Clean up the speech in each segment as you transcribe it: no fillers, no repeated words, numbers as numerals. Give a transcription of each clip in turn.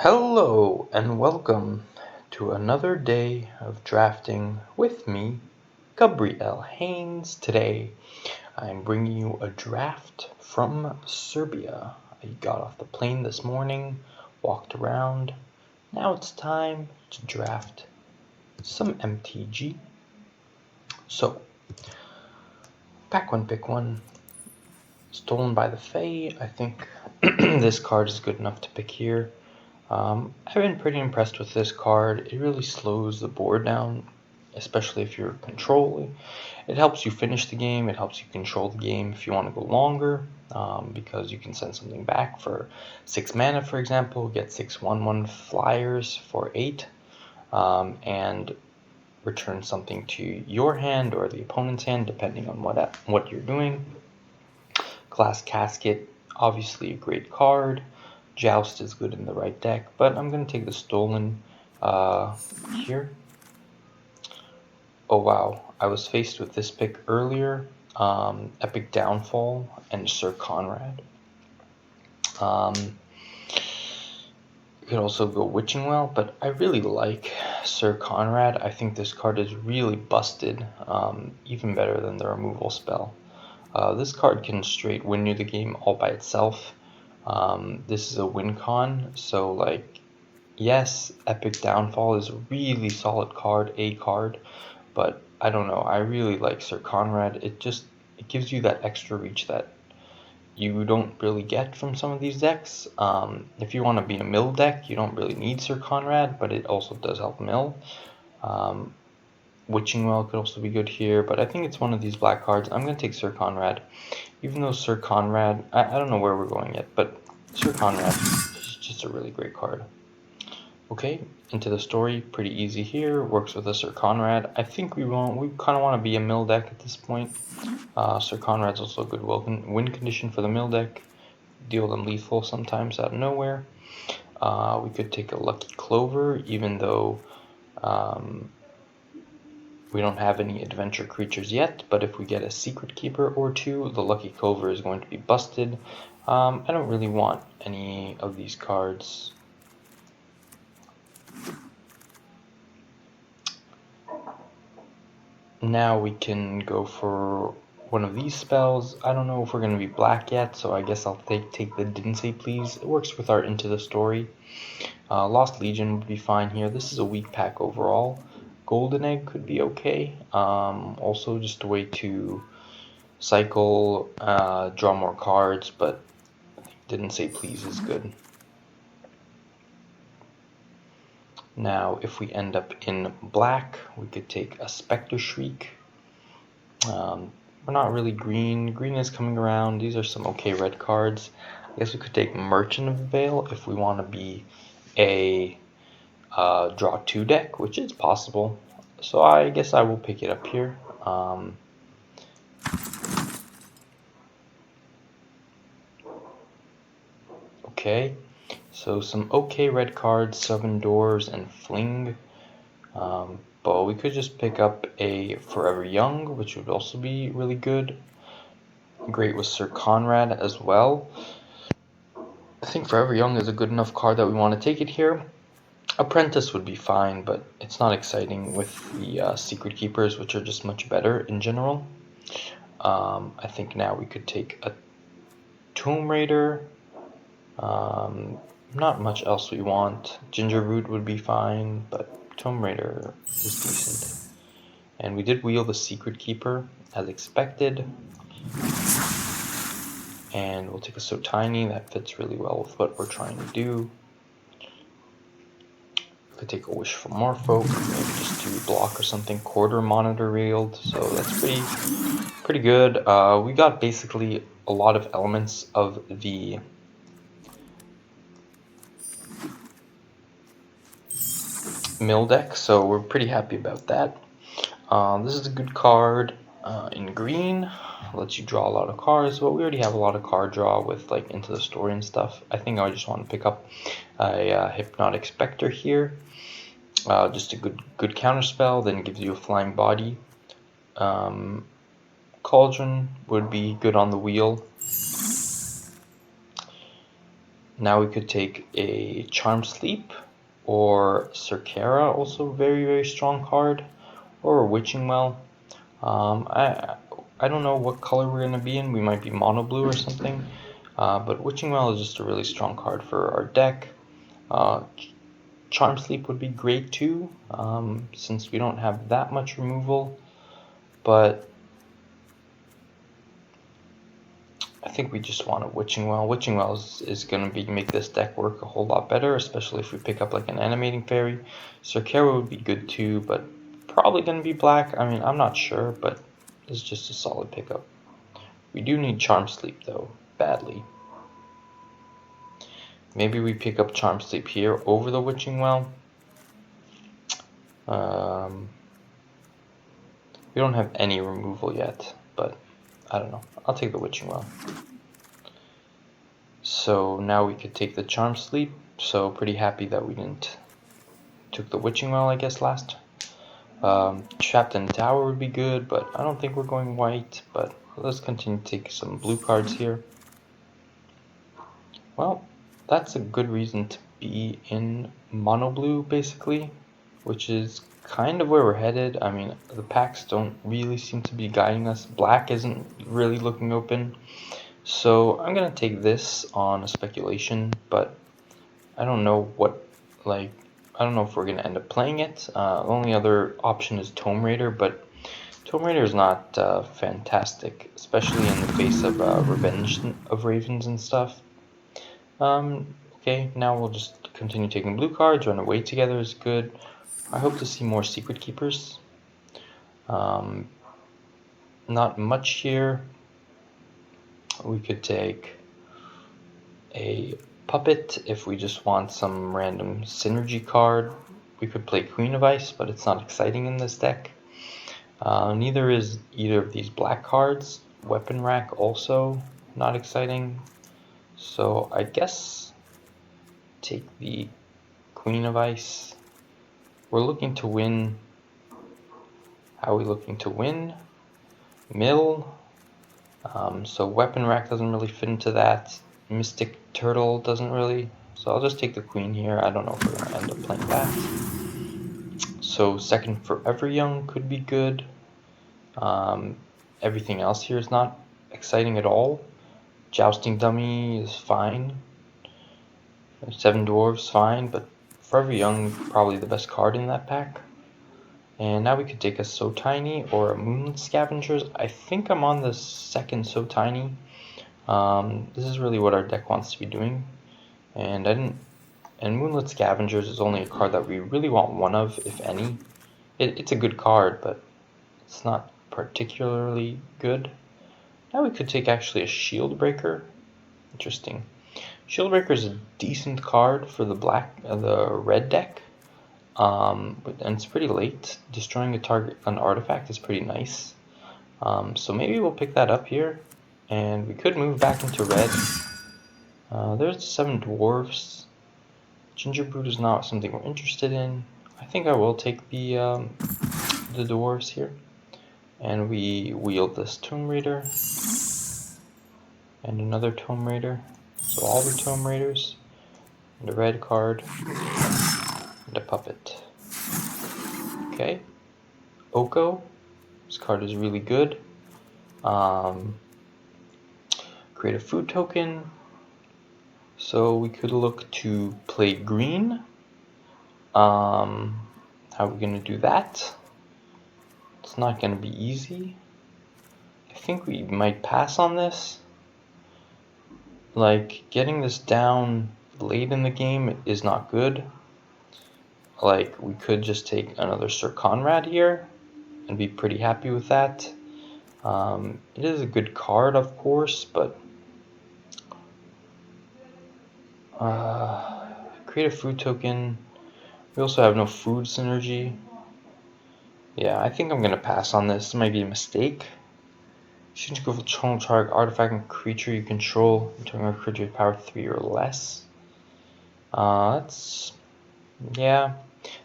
Hello and welcome to another day of drafting with me, Gabriel Haynes. Today I'm bringing you a draft from Serbia. I got off the plane this morning, walked around. Now it's time to draft some MTG. So, pack one, pick one. Stolen by the Fae. I think this card is good enough to pick here. I've been pretty impressed with this card. It really slows the board down, especially if you're controlling. It helps you finish the game. It helps you control the game if you want to go longer, because you can send something back for 6 mana, for example, get 6 1/1 flyers for 8, and return something to your hand or the opponent's hand, depending on what you're doing. Glass Casket, obviously a great card. Joust is good in the right deck, but I'm going to take the Stolen here. Oh wow, I was faced with this pick earlier. Epic Downfall and Sir Conrad. You could also go Witching Well, but I really like Sir Conrad. I think this card is really busted, even better than the removal spell. This card can straight win you the game all by itself. This is a win con, so like, yes, Epic Downfall is a really solid card, but I don't know, I really like Sir Conrad. It gives you that extra reach that you don't really get from some of these decks. If you want to be a mill deck, you don't really need Sir Conrad, but it also does help mill. Witching Well could also be good here, but I think it's one of these black cards. I'm going to take Sir Conrad. Even though Sir Conrad, I don't know where we're going yet, but Sir Conrad is just a really great card. Okay, into the story, pretty easy here. Works with a Sir Conrad. I think we kind of want to be a mill deck at this point. Sir Conrad's also a good win condition for the mill deck. Deal them lethal sometimes out of nowhere. We could take a Lucky Clover, even though we don't have any adventure creatures yet, but if we get a Secret Keeper or two, the Lucky Clover is going to be busted. I don't really want any of these cards. Now we can go for one of these spells. I don't know if we're going to be black yet, so I guess I'll take the Didn't Say Please. It works with our Into the Story. Lost Legion would be fine here. This is a weak pack overall. Golden Egg could be okay. Also just a way to cycle, draw more cards, but Didn't Say Please is good. Now, if we end up in black, we could take a Spectre Shriek. We're not really green. Green is coming around. These are some okay red cards. I guess we could take Merchant of the Veil if we want to be a draw 2 deck, which is possible. So I guess I will pick it up here. Okay, so some okay red cards, 7 Doors and Fling. But we could just pick up a Forever Young, which would also be really good. Great with Sir Conrad as well. I think Forever Young is a good enough card that we want to take it here. Apprentice would be fine, but it's not exciting with the Secret Keepers, which are just much better in general. I think now we could take a Tomb Raider. Not much else we want. Ginger Root would be fine, but Tomb Raider is decent. And we did wheel the Secret Keeper as expected. And we'll take a So Tiny. That fits really well with what we're trying to do. Could take a Wish for Morpho, maybe just do block or something. Quarter Monitor Railed, so that's pretty good. We got basically a lot of elements of the mill deck, so we're pretty happy about that. This is a good card in green. Lets you draw a lot of cards, but we already have a lot of card draw with like Into the Story and stuff. I think I just want to pick up a Hypnotic Spectre here. Just a good counter spell, then gives you a Flying Body. Cauldron would be good on the wheel. Now we could take a Charm Sleep, or Circara, also very, very strong card, or a Witching Well. I don't know what color we're going to be in. We might be mono blue or something. But Witching Well is just a really strong card for our deck. Charm Sleep would be great too, since we don't have that much removal. But I think we just want a Witching Well. Witching Well is going to make this deck work a whole lot better, especially if we pick up like an Animating Fairy. Circara would be good too, but probably going to be black. I mean, I'm not sure, but it's just a solid pickup. We do need Charm Sleep though, badly. Maybe we pick up Charm Sleep here over the Witching Well. We don't have any removal yet, but I don't know. I'll take the Witching Well. So now we could take the Charm Sleep. So pretty happy that we didn't took the Witching Well, I guess, last. Trapped in the Tower would be good, but I don't think we're going white. But let's continue to take some blue cards here. Well, that's a good reason to be in mono blue, basically, which is kind of where we're headed. I mean, the packs don't really seem to be guiding us. Black isn't really looking open. So I'm going to take this on a speculation, but I don't know I don't know if we're going to end up playing it. The only other option is Tome Raider, but Tome Raider is not fantastic, especially in the face of Revenge of Ravens and stuff. Okay, now we'll just continue taking blue cards. Run away together is good. I hope to see more Secret Keepers. Not much here. We could take a Puppet if we just want some random synergy card. We could play Queen of Ice, but it's not exciting in this deck. Neither is either of these black cards. Weapon Rack also not exciting. So I guess take the Queen of Ice. We're looking to win. How are we looking to win? Mill. So Weapon Rack doesn't really fit into that. Mystic Turtle doesn't really. So I'll just take the Queen here. I don't know if we're going to end up playing that. So Second Forever Young could be good. Everything else here is not exciting at all. Jousting Dummy is fine. Seven Dwarves fine, but Forever Young probably the best card in that pack. And now we could take a So Tiny or a Moonlit Scavengers. I think I'm on the second So Tiny. This is really what our deck wants to be doing. And Moonlit Scavengers is only a card that we really want one of, if any. It's a good card, but it's not particularly good. Now we could take actually a Shield Breaker. Interesting. Shield Breaker is a decent card for the red deck. And it's pretty late. Destroying an artifact is pretty nice. So maybe we'll pick that up here. And we could move back into red. There's 7 Dwarves. Gingerbread is not something we're interested in. I think I will take the Dwarves here. And we wield this Tomb Raider. And another Tomb Raider. So all the Tomb Raiders. And a red card. And a puppet. Okay. Oko. This card is really good. Create a food token. So we could look to play green. How are we going to do that? It's not going to be easy. I think we might pass on this. Like, getting this down late in the game is not good. Like, we could just take another Sir Conrad here and be pretty happy with that. It is a good card, of course, but create a food token. We also have no food synergy. Yeah, I think I'm going to pass on this. This might be a mistake. Change go for target artifact and creature you control until a creature with power 3 or less. Yeah.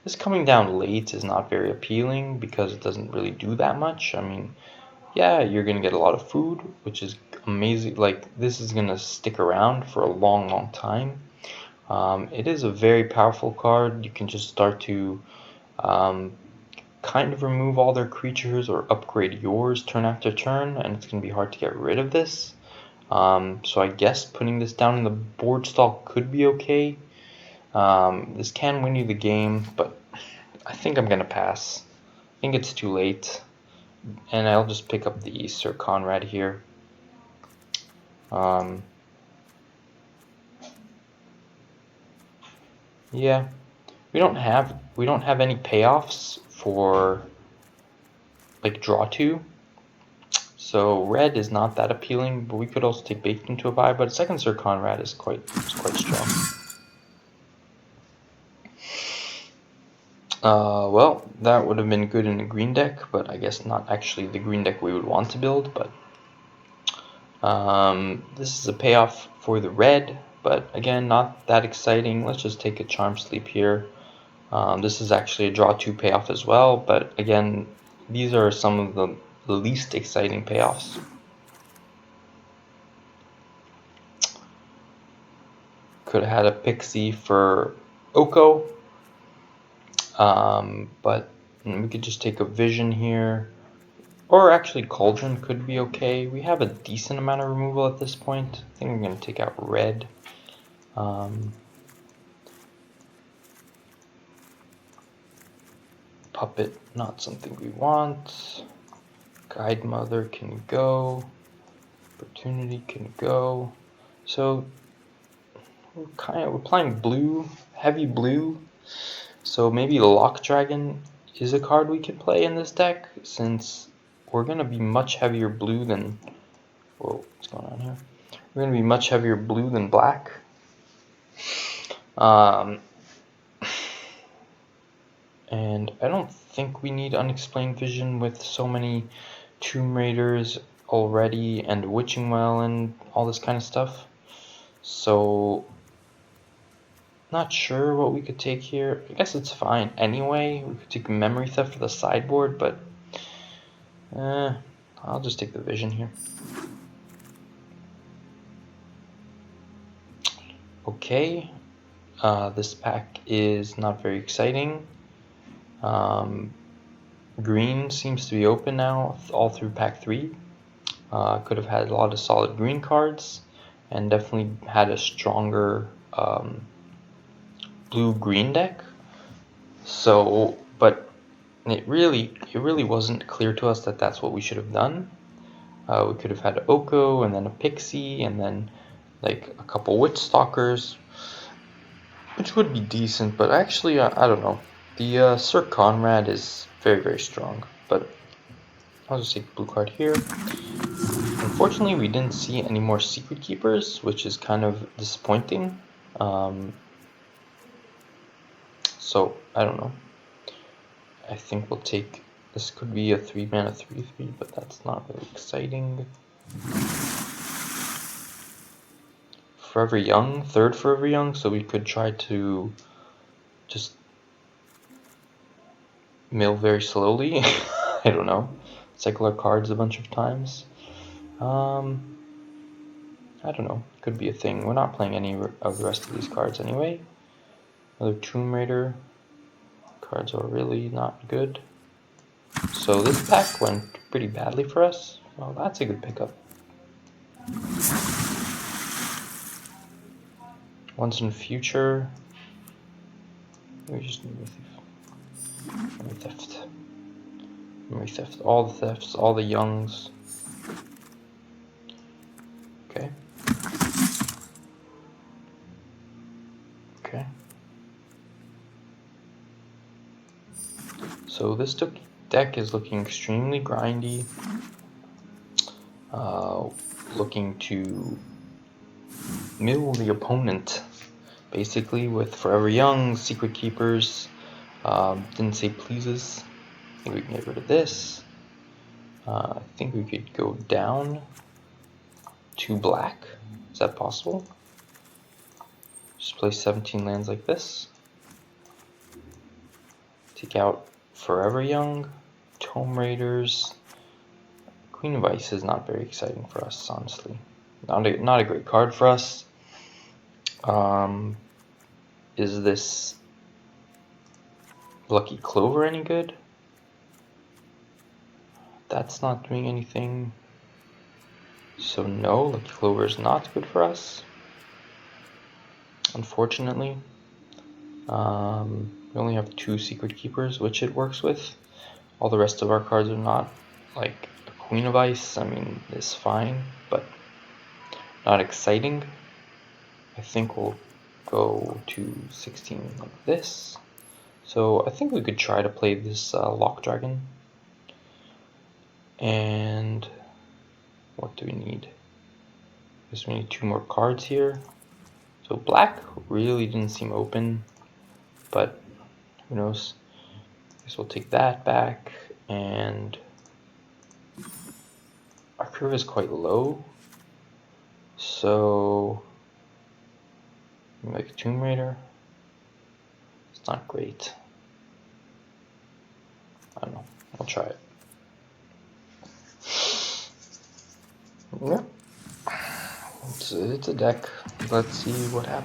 This coming down late is not very appealing because it doesn't really do that much. I mean, yeah, you're going to get a lot of food, which is amazing, like this is gonna stick around for a long time. It is a very powerful card. You can just start to kind of remove all their creatures or upgrade yours turn after turn, and it's gonna be hard to get rid of this. So I guess putting this down in the board stall could be okay. This can win you the game, but I think I'm gonna pass. I think it's too late, and I'll just pick up the Sir Conrad here. Yeah, we don't have any payoffs for like draw 2. So red is not that appealing, but we could also take baked into a buy. But second Sir Conrad is quite strong. Well, that would have been good in a green deck, but I guess not actually the green deck we would want to build. But this is a payoff for the red, but again, not that exciting. Let's just take a Charm Sleep here. This is actually a draw 2 payoff as well, but again, these are some of the least exciting payoffs. Could have had a Pixie for Oko, but we could just take a Vision here, or actually Cauldron could be okay. We have a decent amount of removal at this point. I think I'm going to take out red. Puppet, not something we want. Guide Mother can go. Opportunity can go. So we're playing blue, heavy blue. So maybe Lock Dragon is a card we can play in this deck, since we're gonna be much heavier blue than. Whoa, what's going on here? We're gonna be much heavier blue than black. And I don't think we need Unexplained Vision with so many Tomb Raiders already and Witching Well and all this kind of stuff. So, not sure what we could take here. I guess it's fine anyway. We could take Memory Theft for the sideboard, but I'll just take the Vision here. Okay, this pack is not very exciting. Green seems to be open now all through pack 3. Could have had a lot of solid green cards, and definitely had a stronger blue-green deck. So, but it really wasn't clear to us that that's what we should have done. We could have had Oko, and then a Pixie, and then like a couple Witch Stalkers, which would be decent, but actually, I don't know. The Sir Conrad is very strong, but I'll just take the blue card here. Unfortunately, we didn't see any more Secret Keepers, which is kind of disappointing. So, I don't know. I think we'll take... This could be a 3-mana 3/3, but that's not really exciting. Forever Young, third Forever Young, so we could try to just mill very slowly. I don't know. Cycle our cards a bunch of times. I don't know. Could be a thing. We're not playing any of the rest of these cards anyway. Another Tomb Raider. Cards are really not good. So this pack went pretty badly for us. Well, that's a good pickup. Once in the future. We just need Memory Theft. Memory Theft. All the thefts, all the youngs. Okay. Okay. So this deck is looking extremely grindy. Looking to mill the opponent, basically, with Forever Young, Secret Keepers. Didn't say pleases. I think we can get rid of this. I think we could go down to black. Is that possible? Just play 17 lands like this. Take out Forever Young, Tomb Raiders, Queen of Ice is not very exciting for us, honestly. Not a great card for us. Is this Lucky Clover any good? That's not doing anything. So no, Lucky Clover is not good for us, unfortunately. We only have 2 Secret Keepers, which it works with. All the rest of our cards are not. Like a Queen of Ice, I mean, is fine, but not exciting. I think we'll go to 16 like this. So I think we could try to play this Lock Dragon. And what do we need? I guess we need 2 more cards here. So black really didn't seem open, but who knows? I guess we'll take that back, and our curve is quite low. So like a Tomb Raider. It's not great. I don't know. I'll try it. Yeah. It's a deck. Let's see what happens.